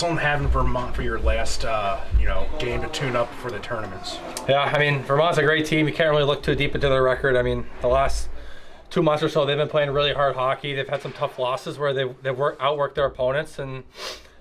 On having Vermont for your last, game to tune up for the tournaments. Yeah, I mean, Vermont's a great team. You can't really look too deep into their record. I mean, the last 2 months or so, they've been playing really hard hockey. They've had some tough losses where they've outworked their opponents. And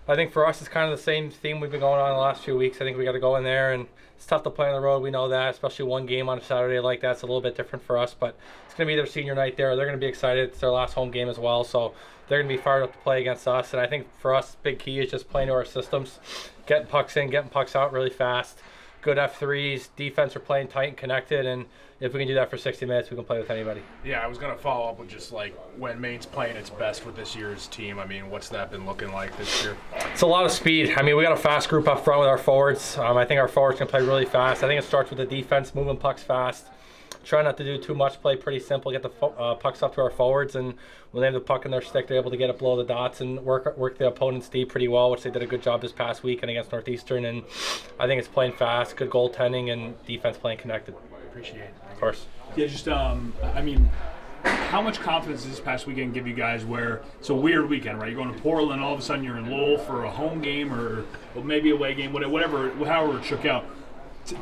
I think for us, it's kind of the same theme we've been going on the last few weeks. I think we got to go in there, and it's tough to play on the road. We know that, especially one game on a Saturday like that's a little bit different for us. But it's going to be their senior night there. They're going to be excited. It's their last home game as well. So they're going to be fired up to play against us. And I think for us, big key is just playing to our systems, getting pucks in, getting pucks out really fast. Good F3s, defense are playing tight and connected, and if we can do that for 60 minutes, we can play with anybody. Yeah, I was going to follow up with just like when Maine's playing its best with this year's team. I mean, what's that been looking like this year? It's a lot of speed. I mean, we got a fast group up front with our forwards. I think our forwards can play really fast. I think it starts with the defense, moving pucks fast. Try not to do too much, play pretty simple, get the pucks up to our forwards, and when they have the puck in their stick, they're able to get it below the dots and work the opponent's D pretty well, which they did a good job this past weekend against Northeastern. And I think it's playing fast, good goaltending, and defense playing connected. Appreciate it. Of course. Yeah, just I mean, how much confidence does this past weekend give you guys where it's a weird weekend, right? You're going to Portland, all of a sudden you're in Lowell for a home game or maybe away game, whatever, however it shook out.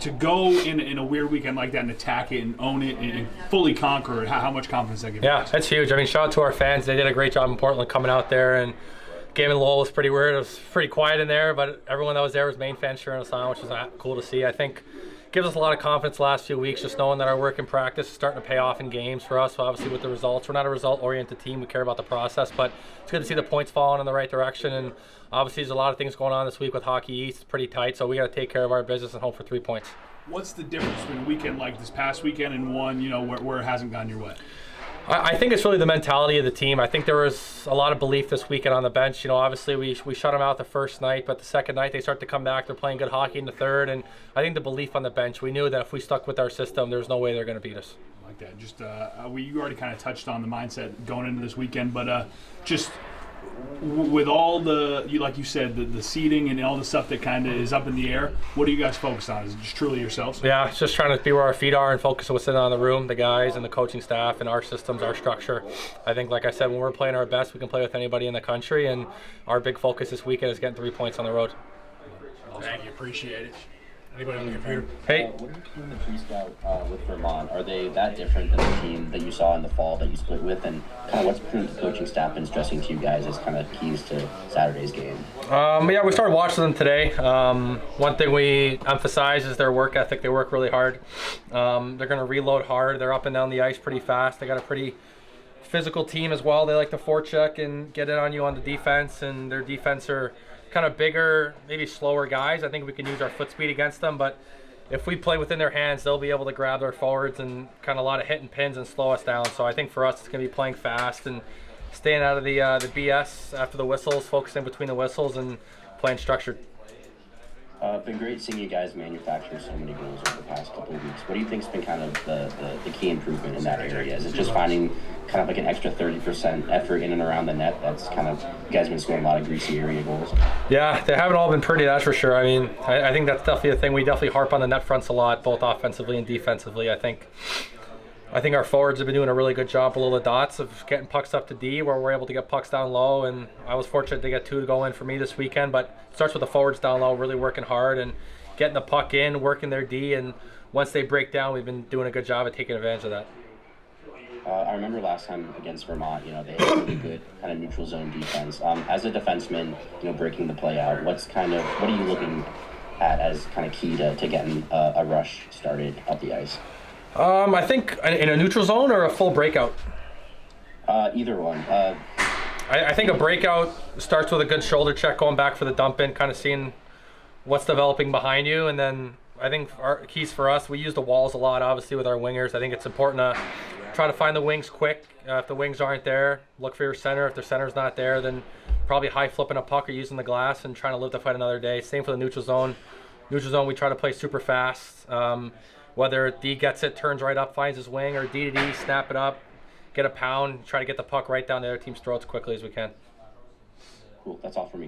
To go in a weird weekend like that and attack it and own it and fully conquer it, how much confidence that gives you? Yeah, that's huge. I mean, shout out to our fans. They did a great job in Portland coming out there, and game in Lowell was pretty weird. It was pretty quiet in there, but everyone that was there was Maine fans cheering us on, which was cool to see. I think gives us a lot of confidence the last few weeks, just knowing that our work in practice is starting to pay off in games for us. So obviously with the results, we're not a result-oriented team. We care about the process, but it's good to see the points falling in the right direction. And obviously there's a lot of things going on this week with Hockey East. It's pretty tight, so we got to take care of our business and hope for 3 points. What's the difference between a weekend like this past weekend and one, where it hasn't gone your way? I think it's really the mentality of the team. I think there was a lot of belief this weekend on the bench. Obviously we shut them out the first night, but the second night they start to come back. They're playing good hockey in the third, and I think the belief on the bench, we knew that if we stuck with our system, there's no way they're going to beat us. Like that. Just you already kind of touched on the mindset going into this weekend, but just with all like you said, the seeding and all the stuff that kind of is up in the air, what are you guys focused on? Is it just truly yourselves? Yeah, it's just trying to be where our feet are and focus on what's in on the room, the guys and the coaching staff and our systems, our structure. I think, like I said, when we're playing our best, we can play with anybody in the country, and our big focus this weekend is getting 3 points on the road. Thank you, appreciate it. Anybody on the computer? Hey. What are you seeing the pre-scout with Vermont? Are they that different than the team that you saw in the fall that you split with? And kind of what's the coaching staff been stressing to you guys as kind of keys to Saturday's game? Yeah, we started watching them today. One thing we emphasize is their work ethic. They work really hard. They're going to reload hard. They're up and down the ice pretty fast. They got a pretty physical team as well. They like to forecheck and get it on you on the defense, and their defense are kind of bigger, maybe slower guys. I think we can use our foot speed against them, but if we play within their hands, they'll be able to grab their forwards and kind of a lot of hitting pins and slow us down. So I think for us, it's going to be playing fast and staying out of the BS after the whistles, focusing between the whistles and playing structured. It's been great seeing you guys manufacture so many goals over the past couple of weeks. What do you think's been kind of the key improvement in that area? Is it just finding kind of like an extra 30% effort in and around the net? That's kind of, you guys have been scoring a lot of greasy area goals. Yeah, they haven't all been pretty, that's for sure. I mean, I think that's definitely a thing. We definitely harp on the net fronts a lot, both offensively and defensively. I think our forwards have been doing a really good job below the dots of getting pucks up to D, where we're able to get pucks down low, and I was fortunate to get 2 to go in for me this weekend, but it starts with the forwards down low, really working hard and getting the puck in, working their D, and once they break down, we've been doing a good job of taking advantage of that. I remember last time against Vermont, they had a really good kind of neutral zone defense. As a defenseman, breaking the play out, what are you looking at as kind of key to getting a rush started up the ice? I think in a neutral zone or a full breakout? Either one. I think a breakout starts with a good shoulder check, going back for the dump in, kind of seeing what's developing behind you. And then I think our keys for us, we use the walls a lot, obviously, with our wingers. I think it's important to try to find the wings quick. If the wings aren't there, look for your center. If the center's not there, then probably high flipping a puck or using the glass and trying to live the fight another day. Same for the neutral zone. Neutral zone, we try to play super fast. Whether D gets it, turns right up, finds his wing, or D to D, snap it up, get a pound, try to get the puck right down the other team's throats quickly as we can. Cool, that's all for me.